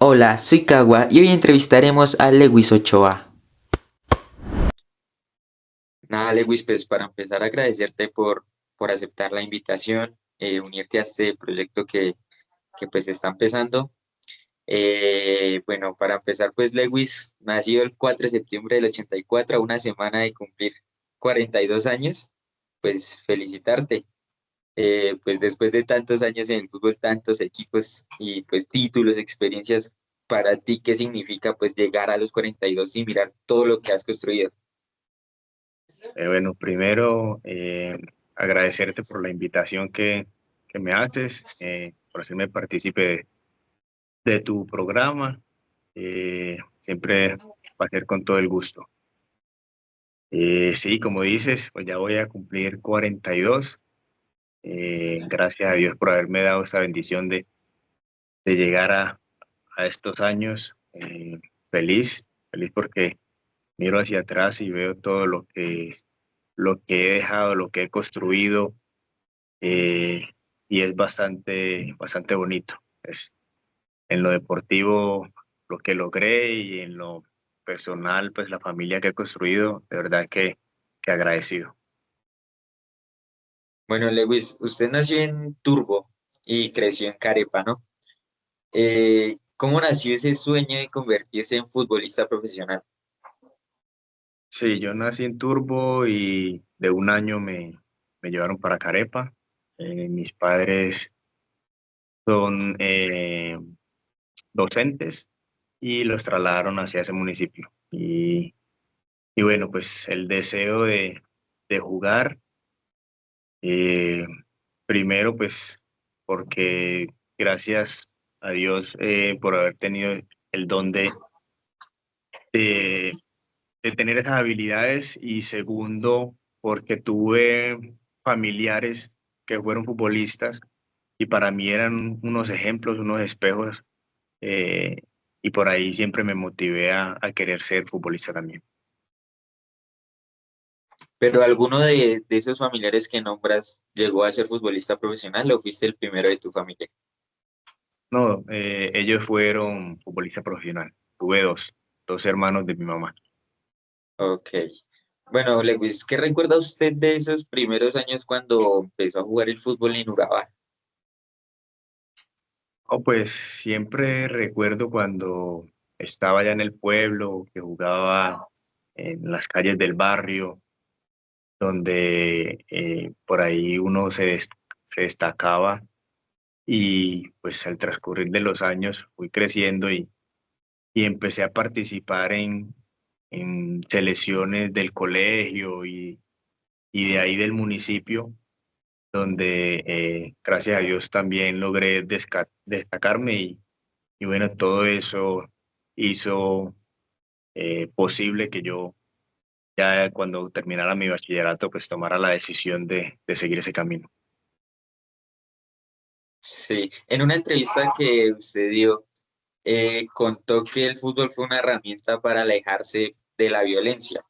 Hola, soy Kawa y hoy entrevistaremos a Lewis Ochoa. Nada, Lewis, pues para empezar agradecerte por aceptar la invitación, unirte a este proyecto que pues está empezando. Bueno, para empezar, pues Lewis nació el 4 de septiembre del 84, a una semana de cumplir 42 años. Pues felicitarte. Pues después de tantos años en el fútbol, tantos equipos y pues títulos, experiencias, para ti, ¿qué significa pues llegar a los 42 y mirar todo lo que has construido? Bueno, primero agradecerte por la invitación que me haces, por hacerme partícipe de tu programa. Siempre va a ser con todo el gusto. Sí, como dices, pues ya voy a cumplir 42. Gracias a Dios por haberme dado esta bendición de llegar a estos años. Feliz porque miro hacia atrás y veo todo lo que he dejado, lo que he construido, eh, y es bastante bonito. En lo deportivo, lo que logré, y en lo personal, pues la familia que he construido, de verdad que agradecido. Bueno, Lewis, usted nació en Turbo y creció en Carepa, ¿no? ¿Cómo nació ese sueño de convertirse en futbolista profesional? Sí, yo nací en Turbo y de un año me llevaron para Carepa. Mis padres son docentes y los trasladaron hacia ese municipio. Y bueno, pues el deseo de jugar. Eh, Primero, pues, porque gracias a Dios por haber tenido el don de, de tener esas habilidades, y segundo, porque tuve familiares que fueron futbolistas y para mí eran unos ejemplos, unos espejos, eh, y por ahí siempre me motivé a querer ser futbolista también. ¿Pero alguno de esos familiares que nombras llegó a ser futbolista profesional o fuiste el primero de tu familia? No, ellos fueron futbolistas profesionales. Tuve dos hermanos de mi mamá. Ok. Bueno, Lewis, ¿qué recuerda usted de esos primeros años cuando empezó a jugar el fútbol en Urabá? Oh, pues siempre recuerdo cuando estaba allá en el pueblo, que jugaba en las calles del barrio, donde por ahí uno se destacaba, y pues al transcurrir de los años fui creciendo y empecé a participar en selecciones del colegio y de ahí del municipio, donde gracias a Dios también logré destacarme, y bueno, todo eso hizo posible que yo ya cuando terminara mi bachillerato pues tomara la decisión de seguir ese camino. Sí, en una entrevista que usted dio, contó que el fútbol fue una herramienta para alejarse de la violencia.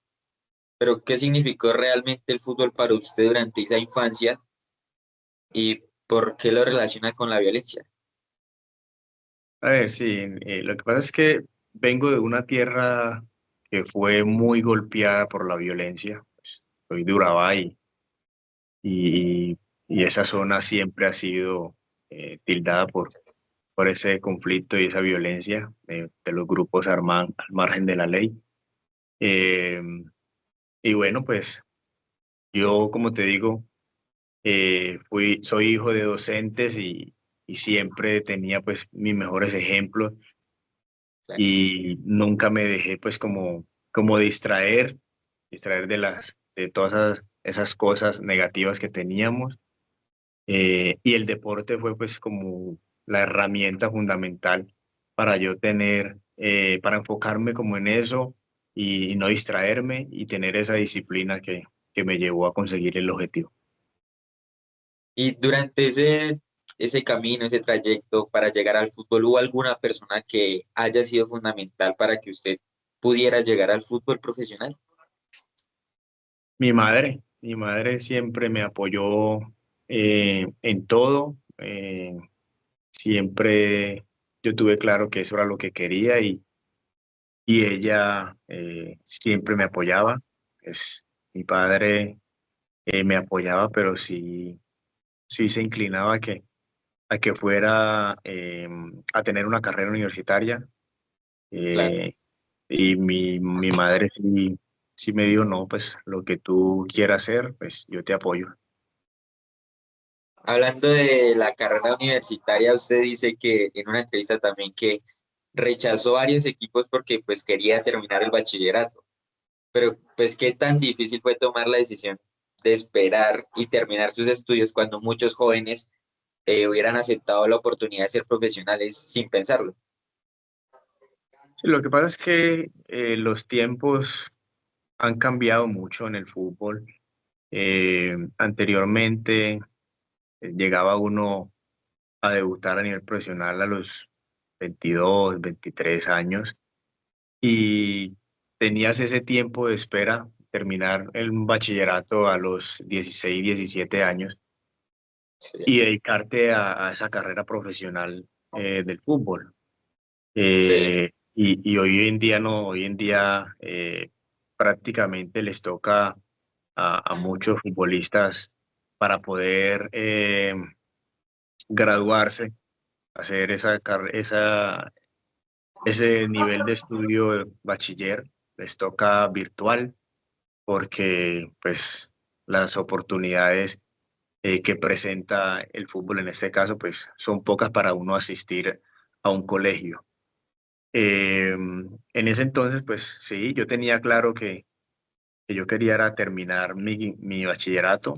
Pero, ¿qué significó realmente el fútbol para usted durante esa infancia y por qué lo relaciona con la violencia? A ver, sí, lo que pasa es que vengo de una tierra que fue muy golpeada por la violencia. Pues, soy de Urabá, y, y esa zona siempre ha sido tildada por ese conflicto y esa violencia de los grupos armados al margen de la ley. Eh, y bueno, pues yo, como te digo, soy hijo de docentes, y siempre tenía pues mis mejores ejemplos, Claro. y nunca me dejé pues como distraer de todas esas cosas negativas que teníamos. Y el deporte fue pues como la herramienta fundamental para yo para enfocarme como en eso, y no distraerme, y tener esa disciplina que me llevó a conseguir el objetivo. Y durante ese camino, ese trayecto para llegar al fútbol, ¿hubo alguna persona que haya sido fundamental para que usted pudiera llegar al fútbol profesional? Mi madre siempre me apoyó en todo. Siempre yo tuve claro que eso era lo que quería y ella siempre me apoyaba. Es, mi padre me apoyaba, pero sí se inclinaba a que fuera a tener una carrera universitaria. Claro. eh, y mi madre sí me dijo, no, pues lo que tú quieras hacer, pues yo te apoyo. Hablando de la carrera universitaria, usted dice que en una entrevista también que rechazó varios equipos porque pues quería terminar el bachillerato. Pero pues qué tan difícil fue tomar la decisión de esperar y terminar sus estudios cuando muchos jóvenes hubieran aceptado la oportunidad de ser profesionales sin pensarlo. Sí, lo que pasa es que los tiempos han cambiado mucho en el fútbol. Anteriormente llegaba uno a debutar a nivel profesional a los 22, 23 años y tenías ese tiempo de espera, terminar el bachillerato a los 16, 17 años Sí, y dedicarte a esa carrera profesional del fútbol. sí, Y hoy en día no, hoy en día prácticamente les toca a muchos futbolistas para poder graduarse, hacer ese nivel de estudio de bachiller, les toca virtual porque pues las oportunidades que presenta el fútbol en este caso pues son pocas para uno asistir a un colegio. En ese entonces pues sí, yo tenía claro que yo quería era terminar mi bachillerato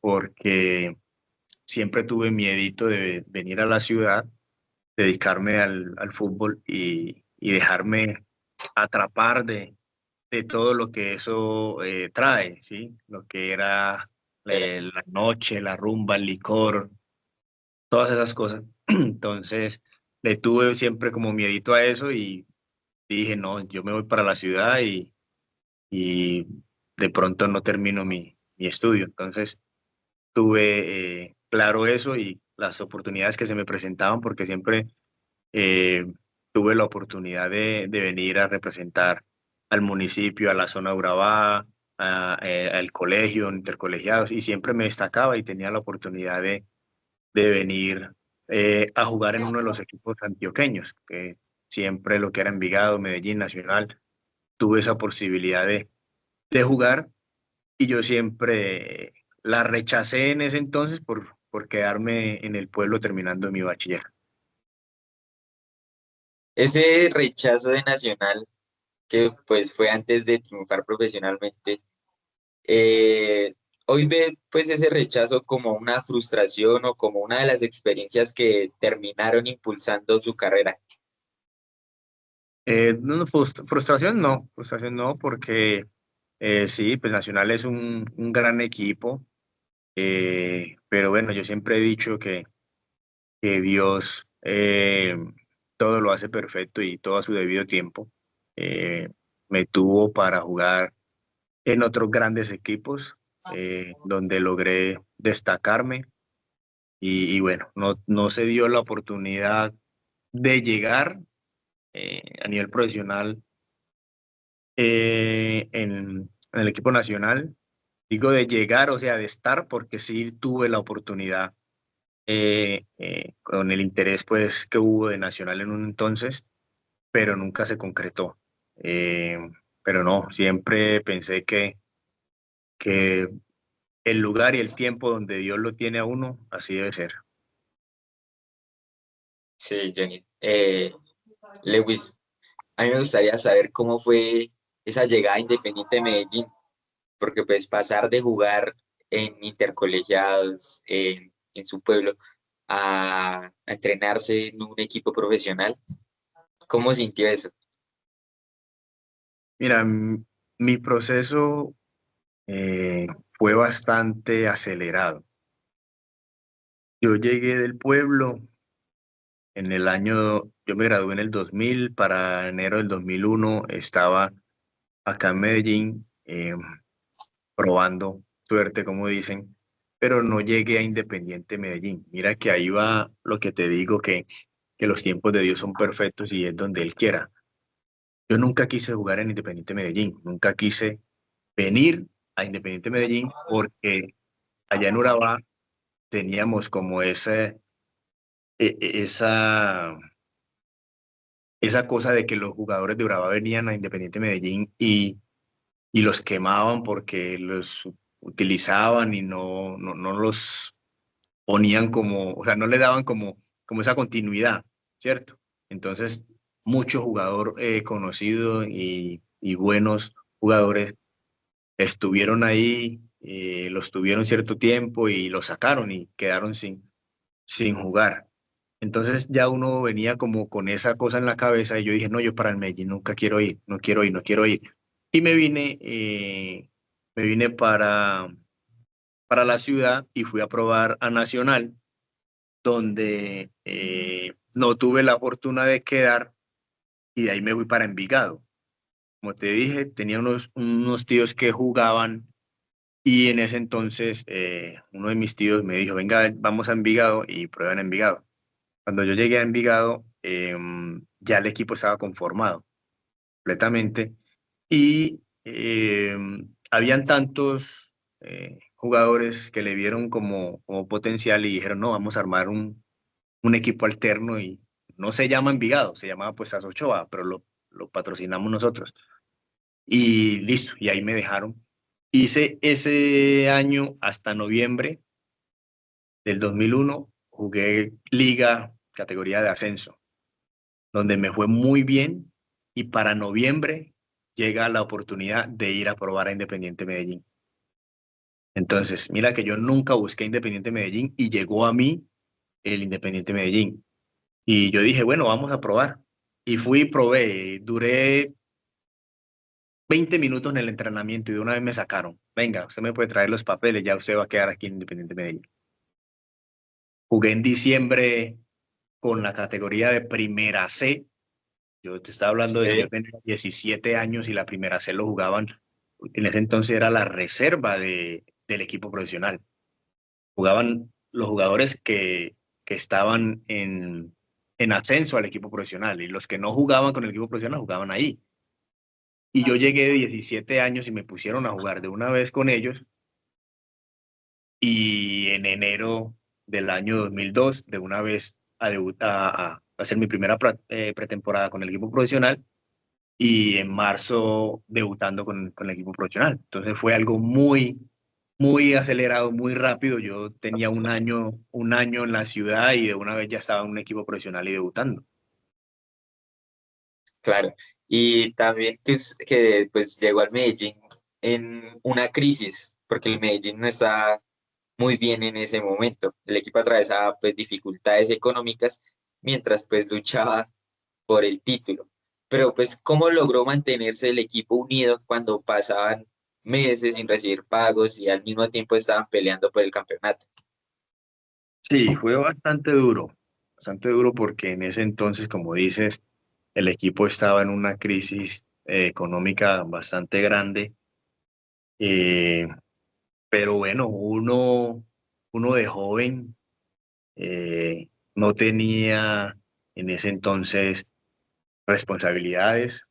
porque siempre tuve miedito de venir a la ciudad, dedicarme al fútbol y dejarme atrapar de todo lo que eso trae, ¿sí? Lo que era era. la noche, la rumba, el licor, todas esas cosas. Entonces, le tuve siempre como miedito a eso y dije, no, yo me voy para la ciudad y de pronto no termino mi estudio. Entonces, tuve claro eso y las oportunidades que se me presentaban porque siempre eh, tuve la oportunidad de venir a representar al municipio, a la zona de Urabá, al colegio, intercolegiados, y siempre me destacaba y tenía la oportunidad de venir a jugar en uno de los equipos antioqueños, que siempre lo que era Envigado, Medellín, Nacional, tuve esa posibilidad de jugar y yo siempre la rechacé en ese entonces por quedarme en el pueblo terminando mi bachiller. Ese rechazo de Nacional, que pues fue antes de triunfar profesionalmente, eh, hoy ve pues ese rechazo como una frustración o como una de las experiencias que terminaron impulsando su carrera. Frustración no, porque sí, pues Nacional es un gran equipo, pero bueno, yo siempre he dicho que Dios todo lo hace perfecto y todo a su debido tiempo. Eh, Me tuvo para jugar en otros grandes equipos, donde logré destacarme y bueno, no se dio la oportunidad de llegar a nivel profesional en el equipo nacional. Digo de llegar, o sea, de estar, porque sí tuve la oportunidad con el interés pues que hubo de Nacional en un entonces, pero nunca se concretó. Eh, pero no, siempre pensé que el lugar y el tiempo donde Dios lo tiene a uno, así debe ser. Sí, Johnny. Lewis, a mí me gustaría saber cómo fue esa llegada a Independiente de Medellín, porque pues pasar de jugar en intercolegiados en su pueblo a entrenarse en un equipo profesional, ¿cómo sintió eso? Mira, mi proceso eh, fue bastante acelerado. Yo llegué del pueblo en el año, yo me gradué en el 2000, para enero del 2001 estaba acá en Medellín probando suerte, como dicen, pero no llegué a Independiente Medellín. Mira que ahí va lo que te digo, que que los tiempos de Dios son perfectos y es donde Él quiera. Yo nunca quise jugar en Independiente Medellín, nunca quise venir a Independiente Medellín porque allá en Urabá teníamos como esa, esa cosa de que los jugadores de Urabá venían a Independiente Medellín y los quemaban porque los utilizaban y no los ponían como, o sea, no le daban como esa continuidad, ¿cierto? Entonces, mucho jugador conocido y buenos jugadores estuvieron ahí, los tuvieron cierto tiempo y los sacaron y quedaron sin jugar. Entonces ya uno venía como con esa cosa en la cabeza y yo dije, no, yo para el Medellín nunca quiero ir, no quiero ir, no quiero ir. Y me vine para la ciudad y fui a probar a Nacional, donde no tuve la fortuna de quedar y de ahí me fui para Envigado. Como te dije, tenía unos tíos que jugaban y en ese entonces uno de mis tíos me dijo, venga, vamos a Envigado y prueban Envigado. Cuando yo llegué a Envigado, ya el equipo estaba conformado completamente y habían tantos jugadores que le vieron como potencial y dijeron, no, vamos a armar un equipo alterno y no se llama Envigado, se llamaba pues Ochoa, pero lo patrocinamos nosotros. Y listo, y ahí me dejaron. Hice ese año hasta noviembre del 2001, jugué liga categoría de ascenso, donde me fue muy bien y para noviembre llega la oportunidad de ir a probar a Independiente Medellín. Entonces, mira que yo nunca busqué Independiente Medellín y llegó a mí el Independiente Medellín. Y yo dije, bueno, vamos a probar. Y fui y probé. Duré 20 minutos en el entrenamiento y de una vez me sacaron. Venga, usted me puede traer los papeles, ya usted va a quedar aquí en Independiente Medellín. Jugué en diciembre con la categoría de Primera C. Yo te estaba hablando de que yo Sí, tenía 17 años y la Primera C lo jugaban. En ese entonces era la reserva del equipo profesional. Jugaban los jugadores que estaban en ascenso al equipo profesional y los que no jugaban con el equipo profesional jugaban ahí. Y yo llegué de 17 años y me pusieron a jugar de una vez con ellos y en enero del año 2002 de una vez a debutar, a hacer mi primera pretemporada con el equipo profesional y en marzo debutando con el equipo profesional. Entonces fue algo muy acelerado, muy rápido. Yo tenía un año en la ciudad y de una vez ya estaba en un equipo profesional y debutando. claro. Y también que pues llegó al Medellín en una crisis, porque el Medellín no está muy bien en ese momento. El equipo atravesaba pues dificultades económicas mientras pues luchaba por el título. Pero pues, ¿cómo logró mantenerse el equipo unido cuando pasaban meses sin recibir pagos y al mismo tiempo estaban peleando por el campeonato? Sí, fue bastante duro porque en ese entonces, como dices, el equipo estaba en una crisis económica bastante grande. eh, pero bueno, uno de joven no tenía en ese entonces responsabilidades.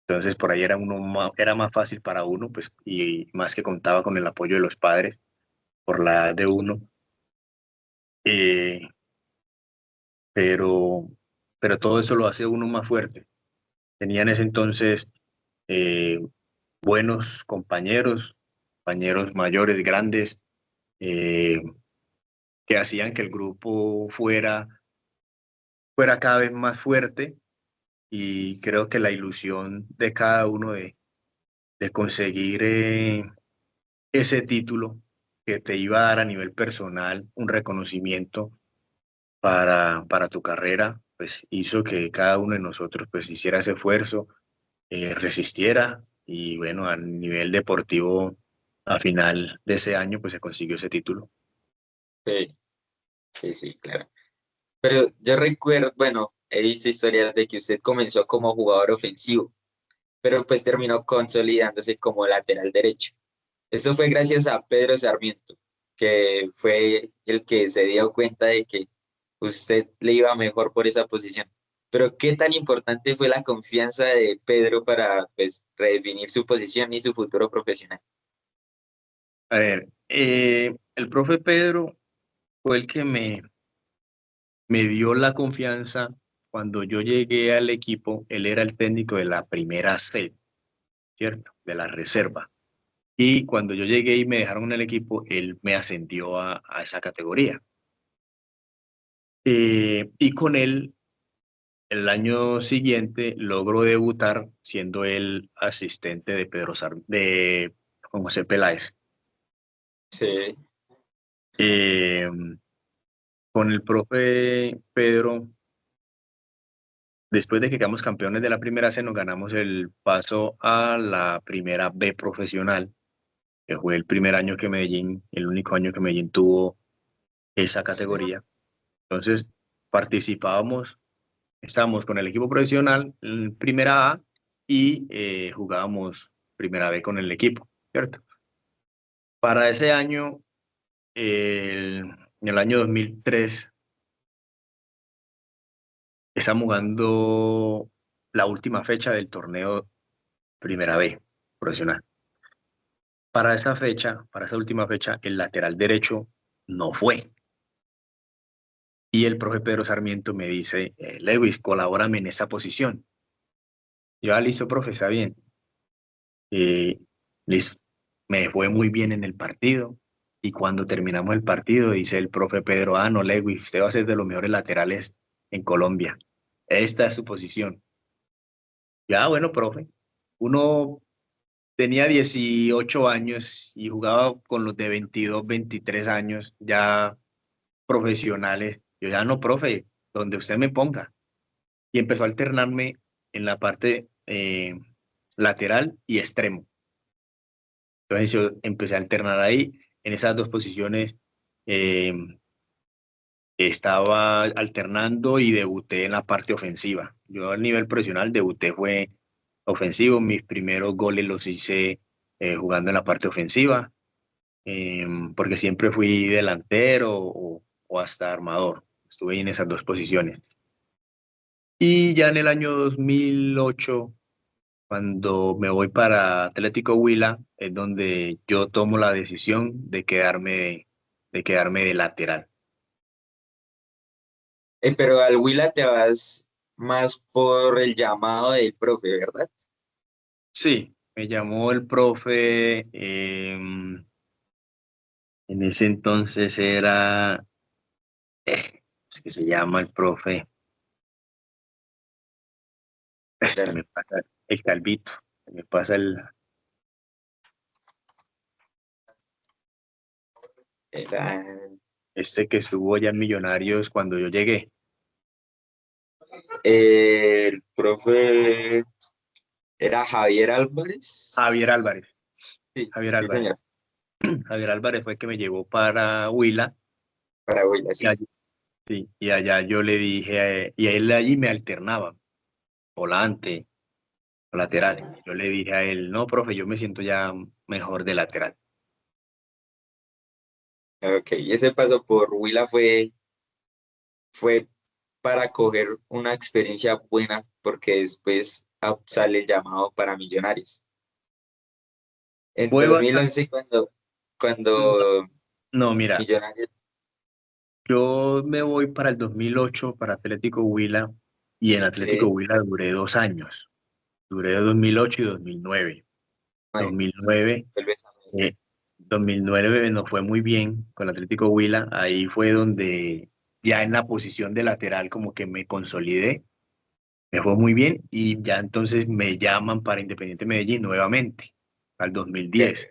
Entonces por ahí era más fácil para uno, pues, y más que contaba con el apoyo de los padres por la edad de uno. Eh, pero, pero todo eso lo hace uno más fuerte. Tenía en ese entonces eh, buenos compañeros, compañeros mayores, grandes, eh, que hacían que el grupo fuera cada vez más fuerte y creo que la ilusión de cada uno de conseguir ese título que te iba a dar a nivel personal un reconocimiento para tu carrera, pues hizo que cada uno de nosotros pues hiciera ese esfuerzo, resistiera y bueno, a nivel deportivo, a final de ese año pues se consiguió ese título. Sí, sí, sí, claro. Pero yo recuerdo, bueno, he visto historias de que usted comenzó como jugador ofensivo, pero pues terminó consolidándose como lateral derecho. Eso fue gracias a Pedro Sarmiento, que fue el que se dio cuenta de que usted le iba mejor por esa posición. Pero ¿qué tan importante fue la confianza de Pedro para pues redefinir su posición y su futuro profesional? A ver, el profe Pedro fue el que me dio la confianza cuando yo llegué al equipo. Él era el técnico de la primera C, ¿cierto? De la reserva. Y cuando yo llegué y me dejaron en el equipo, él me ascendió a esa categoría. Y con él, el año siguiente, logró debutar siendo el asistente de de Juan José Peláez. Sí, Eh, con el profe Pedro, después de que quedamos campeones de la primera C, nos ganamos el paso a la primera B profesional, que fue el primer año que Medellín, el único año que Medellín tuvo esa categoría. Entonces, participábamos, estábamos con el equipo profesional en primera A y jugábamos primera B con el equipo, ¿cierto? Para ese año, en el año 2003, estamos jugando la última fecha del torneo Primera B profesional. Para esa fecha, para esa última fecha, el lateral derecho no fue. Y el profe Pedro Sarmiento me dice, Lewis, colabórame en esta posición. Yo, listo, profe, está bien. Eh, listo. Me fue muy bien en el partido. Y cuando terminamos el partido, dice el profe Pedro, no, Lewis, usted va a ser de los mejores laterales en Colombia. Esta es su posición. Ya, bueno, profe. Uno tenía 18 años y jugaba con los de 22, 23 años, ya profesionales. Yo ya no, profe, donde usted me ponga. Y empezó a alternarme en la parte lateral y extremo. Entonces yo empecé a alternar ahí. En esas dos posiciones eh, estaba alternando y debuté en la parte ofensiva. Yo a nivel profesional debuté fue ofensivo. Mis primeros goles los hice jugando en la parte ofensiva, porque siempre fui delantero o hasta armador. Estuve ahí en esas dos posiciones. Y ya en el año 2008, cuando me voy para Atlético Huila, es donde yo tomo la decisión de quedarme de lateral. Pero al Huila te vas más por el llamado del profe, ¿verdad? Sí, me llamó el profe, en ese entonces era, es que se llama el profe, se Era, me pasa el Calvito, se me pasa era este que estuvo ya en Millonarios cuando yo llegué, el profe, era Javier Javier Álvarez. Álvarez. Sí, Javier sí, Álvarez. señor, Javier Álvarez fue el que me llevó para Huila. para Huila, Y sí. allí, sí, y allá yo le dije, y a él allí me alternaba, volante, lateral. Yo le dije a él, no, profe, yo me siento ya mejor de lateral. Ok, y ese paso por Huila fue para coger una experiencia buena, porque después sale el llamado para Millonarios. En Fue bastante, 2011, cuando no, mira, Millonarios, yo me voy para el 2008 para Atlético Huila, y en Atlético sí, Huila duré 2 años. Duré 2008 y 2009. ay, 2009, vuelve a ver. eh, 2009 nos fue muy bien con Atlético Huila. Ahí fue donde ya en la posición de lateral como que me consolidé. Me fue muy bien y ya entonces me llaman para Independiente Medellín nuevamente, al 2010,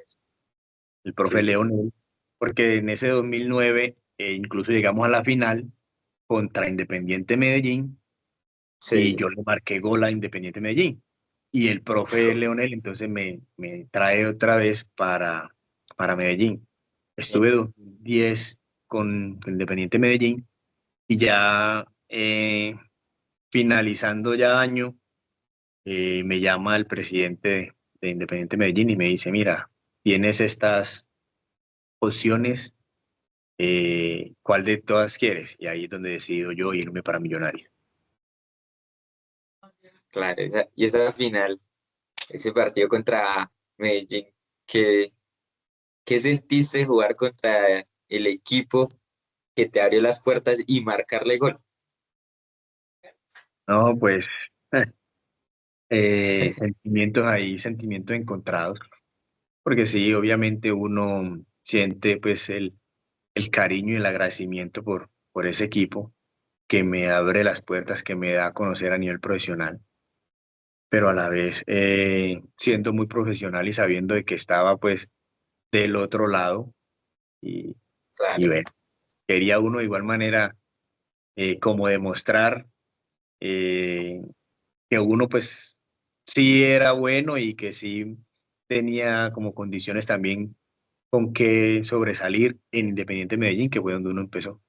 el profe Sí, sí, sí. Leonel, porque en ese 2009 incluso llegamos a la final contra Independiente Medellín y Sí, yo le marqué gol a Independiente Medellín. Y el profe Leonel entonces me trae otra vez para Medellín. Estuve 2010 con Independiente Medellín y ya finalizando ya año, me llama el presidente de Independiente Medellín y me dice, mira, tienes estas opciones ¿cuál de todas quieres? Y ahí es donde decido yo irme para Millonarios. Claro, y esa final, ese partido contra Medellín, ¿qué, qué sentiste jugar contra el equipo que te abrió las puertas y marcarle gol? No, pues sentimientos ahí, sentimientos encontrados, porque sí, obviamente uno siente pues el cariño y el agradecimiento por ese equipo que me abre las puertas, que me da a conocer a nivel profesional, pero a la vez siendo muy profesional y sabiendo de que estaba pues del otro lado y, y Claro, bueno, quería uno de igual manera como demostrar eh, que uno pues sí era bueno y que sí tenía como condiciones también con que sobresalir en Independiente Medellín, que fue donde uno empezó.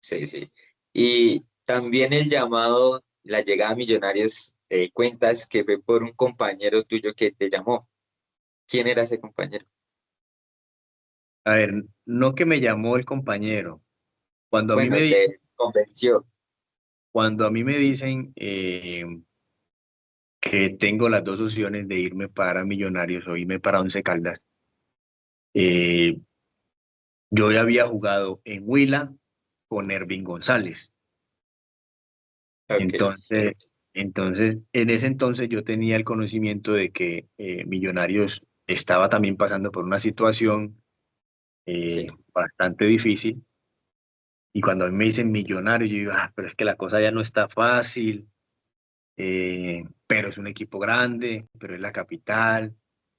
sí, sí. Y también el llamado, la llegada a Millonarios, cuentas que fue por un compañero tuyo que te llamó. ¿Quién era ese compañero? A ver, no que me llamó el compañero, cuando a mí me, Bueno, te convenció. cuando a mí me dicen que tengo las dos opciones de irme para Millonarios o irme para Once Caldas, eh, yo ya había jugado en Huila con Ervin González. Ok, Entonces, en ese entonces yo tenía el conocimiento de que Millonarios estaba también pasando por una situación sí, bastante difícil. Y cuando a mí me dicen Millonarios, yo digo, ah, pero es que la cosa ya no está fácil, pero es un equipo grande, pero es la capital.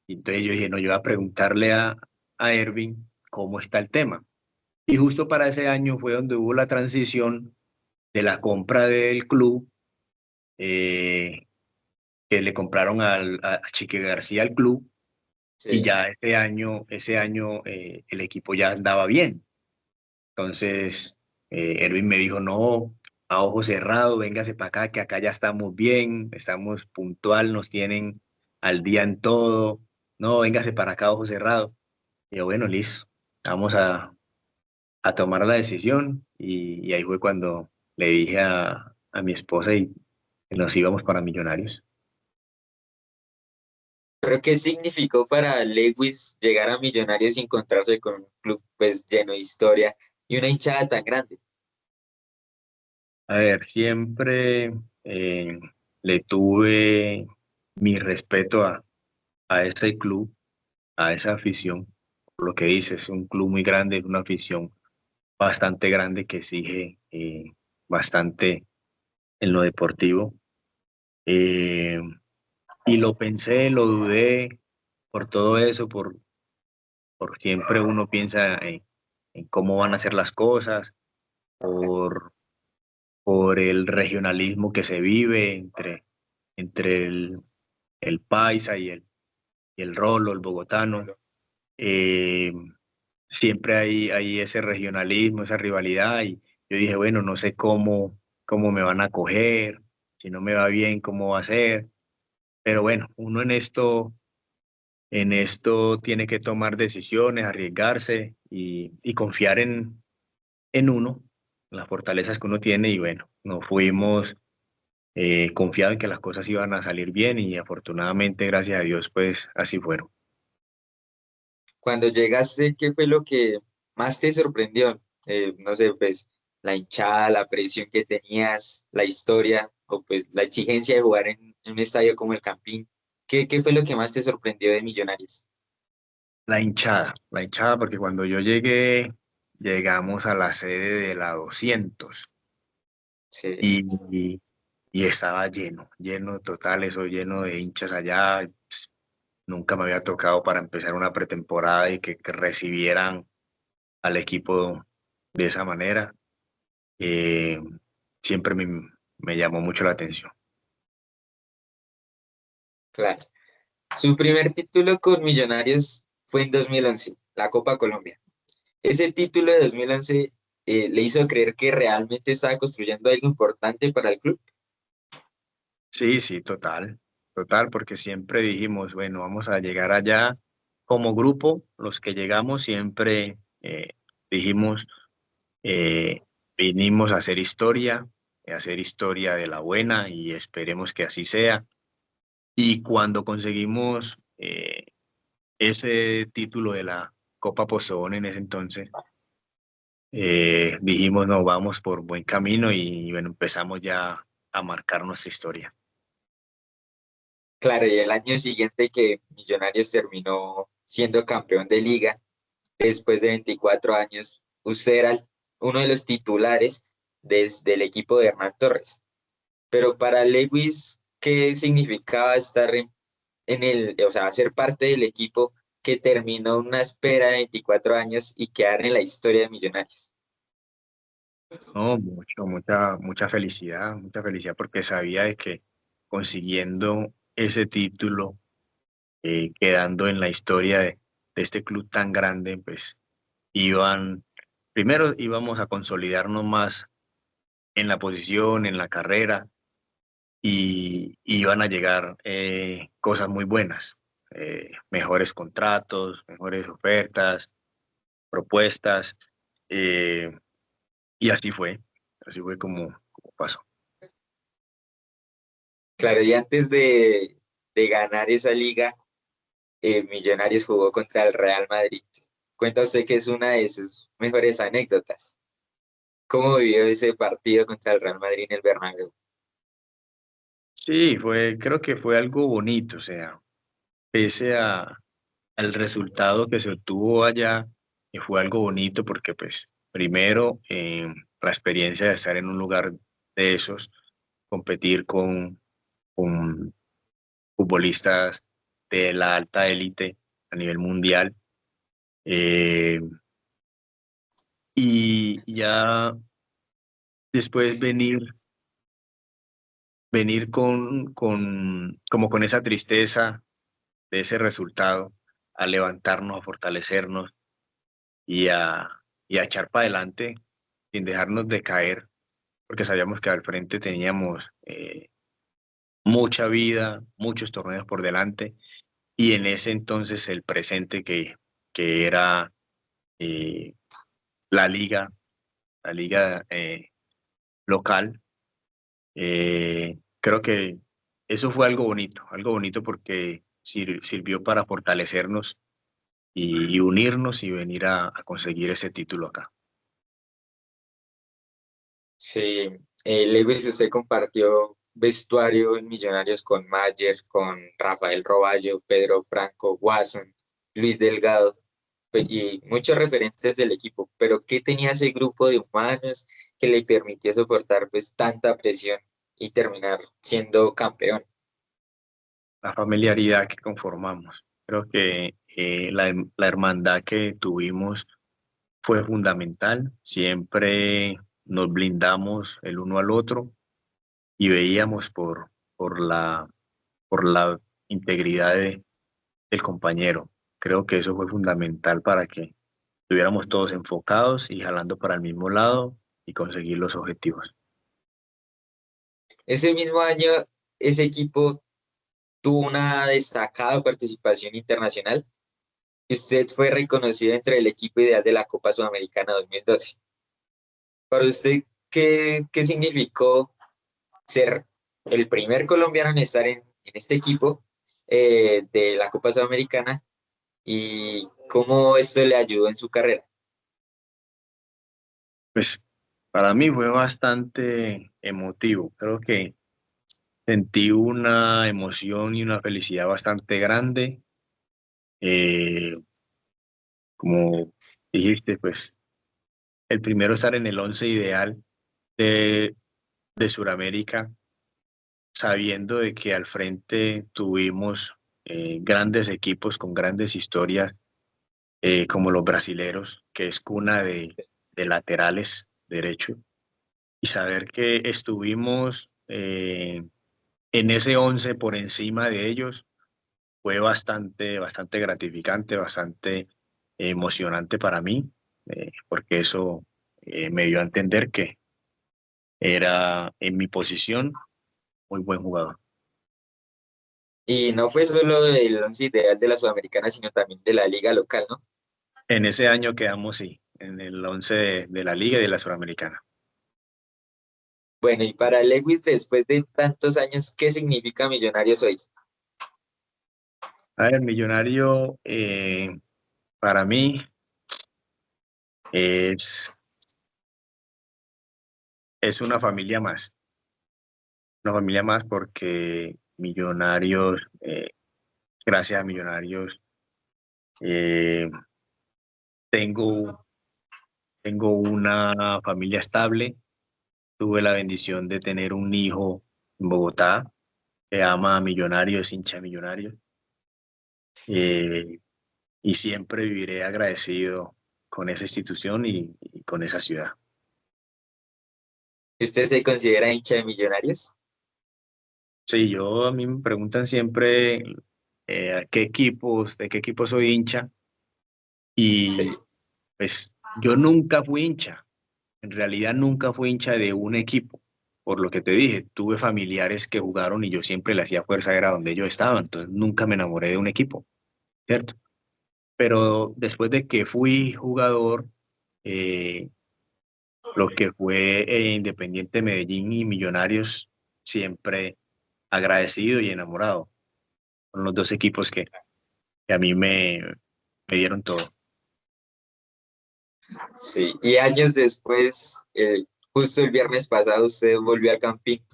Y entonces yo dije, no, yo voy a preguntarle a Ervin cómo está el tema. Y justo para ese año fue donde hubo la transición de la compra del club. eh, que le compraron a Chique García al club y sí. ya ese año el equipo ya andaba bien. Entonces, Erwin me dijo, no, a ojo cerrado, véngase para acá, que acá ya estamos bien, estamos puntual, nos tienen al día en todo. No, véngase para acá, ojo cerrado. Y yo, bueno, listo, vamos a tomar la decisión y ahí fue cuando le dije a mi esposa y que nos íbamos para Millonarios. Pero ¿qué significó para Lewis llegar a Millonarios y encontrarse con un club pues lleno de historia y una hinchada tan grande? A ver, siempre eh, le tuve mi respeto a ese club, a esa afición. Por lo que dices, es un club muy grande, es una afición bastante grande que exige bastante en lo deportivo. Eh, y lo pensé, lo dudé por todo eso, por siempre uno piensa en cómo van a ser las cosas, por, por el regionalismo que se vive entre el paisa y el rolo, el bogotano. Eh, siempre hay ese regionalismo, esa rivalidad y yo dije, bueno, no sé cómo me van a coger, si no me va bien, cómo va a ser, pero bueno, uno en esto tiene que tomar decisiones, arriesgarse y confiar en uno, en las fortalezas que uno tiene y bueno, nos fuimos confiado en que las cosas iban a salir bien y afortunadamente, gracias a Dios, pues así fueron. Cuando llegaste, ¿qué fue lo que más te sorprendió? No sé, pues la hinchada, la presión que tenías, la historia o pues la exigencia de jugar en un estadio como el Campín. ¿Qué fue lo que más te sorprendió de Millonarios? La hinchada, porque cuando yo llegué, llegamos a la sede de la 200 Sí, y, y estaba lleno, lleno total, eso lleno de hinchas allá. Nunca me había tocado para empezar una pretemporada y que recibieran al equipo de esa manera. Eh, siempre me llamó mucho la atención. claro. Su primer título con Millonarios fue en 2011, la Copa Colombia. Ese título de 2011 le hizo creer que realmente estaba construyendo algo importante para el club. Sí, sí, total, porque siempre dijimos, bueno, vamos a llegar allá como grupo, los que llegamos siempre dijimos, eh, vinimos a hacer historia de la buena y esperemos que así sea. Y cuando conseguimos ese título de la Copa Pozón en ese entonces, dijimos, no, vamos por buen camino y bueno, empezamos ya a marcar nuestra historia. Claro, y el año siguiente que Millonarios terminó siendo campeón de liga, después de 24 años, usted era uno de los titulares desde el equipo de Hernán Torres. Pero para Lewis, ¿qué significaba estar en el, o sea, ser parte del equipo que terminó una espera de 24 años y quedar en la historia de Millonarios? No, mucha felicidad porque sabía de que consiguiendo ese título, quedando en la historia de este club tan grande, pues iban, primero íbamos a consolidarnos más en la posición, en la carrera, y iban a llegar cosas muy buenas, mejores contratos, mejores ofertas, propuestas, eh, y así fue como pasó. Claro, y antes de ganar esa liga, Millonarios jugó contra el Real Madrid. Cuenta usted que es una de sus mejores anécdotas. ¿Cómo vivió ese partido contra el Real Madrid en el Bernabéu? Sí, creo que fue algo bonito, o sea, pese al resultado que se obtuvo allá, fue algo bonito porque pues primero la experiencia de estar en un lugar de esos, competir con futbolistas de la alta élite a nivel mundial, eh, y ya después venir como con esa tristeza de ese resultado, a levantarnos, a fortalecernos y y a echar para adelante sin dejarnos de caer, porque sabíamos que al frente teníamos mucha vida, muchos torneos por delante, y en ese entonces el presente que era eh, la liga, la liga local, creo que eso fue algo bonito porque sirvió para fortalecernos y unirnos y venir a conseguir ese título acá. Sí, Lewis, usted compartió vestuario en Millonarios con Mayer, con Rafael Roballo, Pedro Franco, Watson, Luis Delgado y muchos referentes del equipo. Pero ¿qué tenía ese grupo de humanos que le permitía soportar pues tanta presión y terminar siendo campeón? La familiaridad que conformamos. Creo que la hermandad que tuvimos fue fundamental. Siempre nos blindamos el uno al otro y veíamos por la integridad del compañero. Creo que eso fue fundamental para que estuviéramos todos enfocados y jalando para el mismo lado y conseguir los objetivos. Ese mismo año, ese equipo tuvo una destacada participación internacional y usted fue reconocido entre el equipo ideal de la Copa Sudamericana 2012. Para usted, ¿qué significó ser el primer colombiano en estar en este equipo de la Copa Sudamericana y cómo esto le ayudó en su carrera? Pues para mí fue bastante emotivo. Creo que sentí una emoción y una felicidad bastante grande. Eh, Como dijiste, pues el primero estar en el once ideal de, de Sudamérica, sabiendo de que al frente tuvimos grandes equipos con grandes historias, como los brasileros, que es cuna de laterales derecho, y saber que estuvimos en ese once por encima de ellos fue bastante gratificante, bastante emocionante para mí, porque eso me dio a entender que era en mi posición muy buen jugador. Y no fue solo el once ideal de la Sudamericana, sino también de la liga local, ¿no? En ese año quedamos, sí, en el 11 de la Liga y de la Suramericana. Bueno, y para Lewis, después de tantos años, ¿qué significa Millonarios hoy? A ver, Millonario, para mí es, es una familia más porque Millonarios, gracias a Millonarios, eh, tengo, tengo una familia estable. Tuve la bendición de tener un hijo en Bogotá que ama a Millonarios, es hincha de Millonarios, eh, y siempre viviré agradecido con esa institución y con esa ciudad. ¿Usted se considera hincha de Millonarios? Sí, a mí me preguntan siempre a qué equipos, de qué equipo soy hincha, Sí. y pues yo nunca fui hincha, en realidad nunca fui hincha de un equipo. Por lo que te dije, tuve familiares que jugaron y yo siempre le hacía fuerza, era donde ellos estaban, entonces nunca me enamoré de un equipo, ¿cierto? Pero después de que fui jugador, eh, lo que fue Independiente Medellín y Millonarios, siempre agradecido y enamorado. Son los dos equipos que a mí me dieron todo. Sí, y años después, justo el viernes pasado, usted volvió al Campín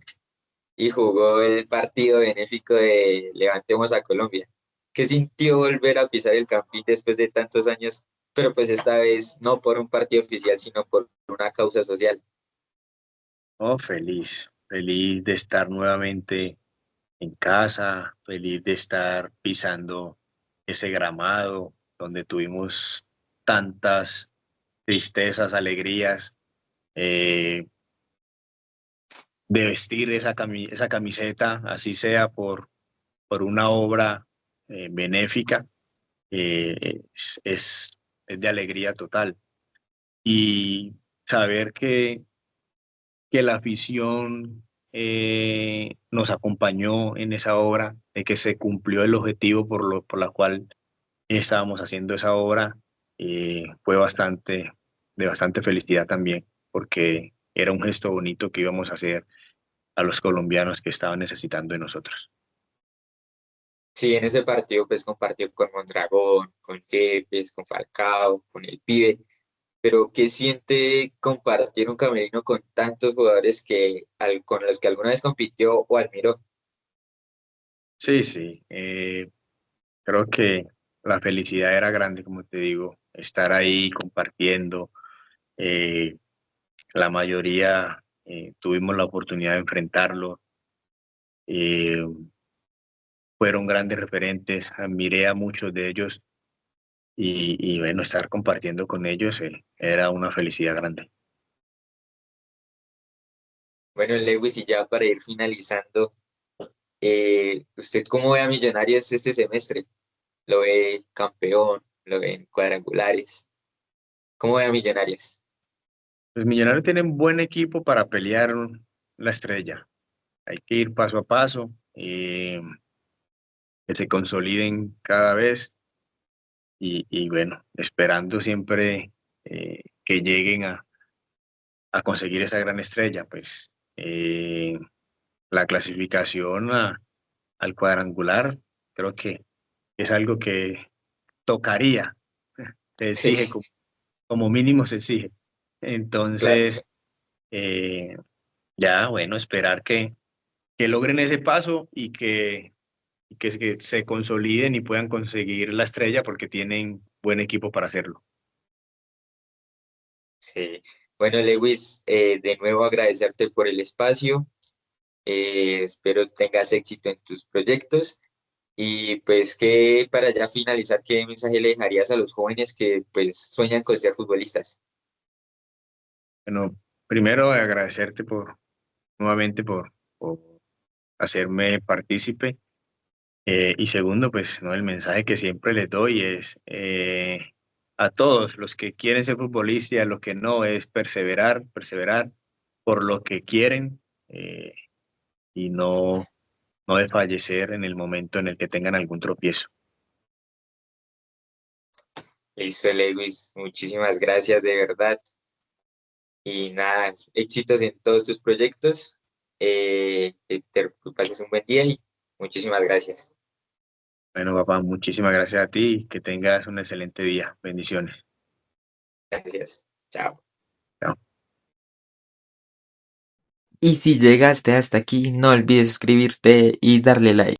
y jugó el partido benéfico de Levantemos a Colombia. ¿Qué sintió volver a pisar el Campín después de tantos años, pero pues esta vez no por un partido oficial, sino por una causa social? Oh, feliz, feliz de estar nuevamente en casa, feliz de estar pisando ese gramado donde tuvimos tantas tristezas, alegrías, eh, de vestir esa camiseta, así sea por una obra benéfica, es de alegría total. Y saber que la afición nos acompañó en esa obra, de que se cumplió el objetivo por la cual estábamos haciendo esa obra, fue de bastante felicidad también, porque era un gesto bonito que íbamos a hacer a los colombianos que estaban necesitando de nosotros. Sí, en ese partido pues compartió con Mondragón, con Yepes, con Falcao, con el Pibe, pero ¿qué siente compartir un camerino con tantos jugadores con los que alguna vez compitió o admiró? Sí, sí, creo que la felicidad era grande, como te digo, estar ahí compartiendo. eh, la mayoría tuvimos la oportunidad de enfrentarlo. eh, Fueron grandes referentes, admiré a muchos de ellos y bueno, estar compartiendo con ellos era una felicidad grande. Bueno, Lewis, y ya para ir finalizando, ¿usted cómo ve a Millonarios este semestre? ¿Lo ve campeón? ¿Lo ve en cuadrangulares? ¿Cómo ve a Millonarios? Los Millonarios tienen buen equipo para pelear la estrella. Hay que ir paso a paso, que se consoliden cada vez y bueno, esperando siempre que lleguen a conseguir esa gran estrella, pues la clasificación al cuadrangular creo que es algo que tocaría, se Sí, exige, como mínimo se exige. claro. Entonces, ya, bueno, esperar que logren ese paso y que se consoliden y puedan conseguir la estrella porque tienen buen equipo para hacerlo. Sí. Bueno, Lewis, de nuevo agradecerte por el espacio. Espero tengas éxito en tus proyectos. Y pues que para ya finalizar, ¿qué mensaje le dejarías a los jóvenes que pues sueñan con ser futbolistas? Bueno, primero agradecerte nuevamente por hacerme partícipe. Y segundo, pues, ¿no? El mensaje que siempre les doy es a todos los que quieren ser futbolistas y a los que no, es perseverar, perseverar por lo que quieren, y no no desfallecer en el momento en el que tengan algún tropiezo. Listo, Lewis, muchísimas gracias de verdad. Y nada, éxitos en todos tus proyectos. Que te pases un buen día y muchísimas gracias. Bueno, papá, muchísimas gracias a ti y que tengas un excelente día. Bendiciones. Gracias. Chao. Chao. Y si llegaste hasta aquí, no olvides suscribirte y darle like.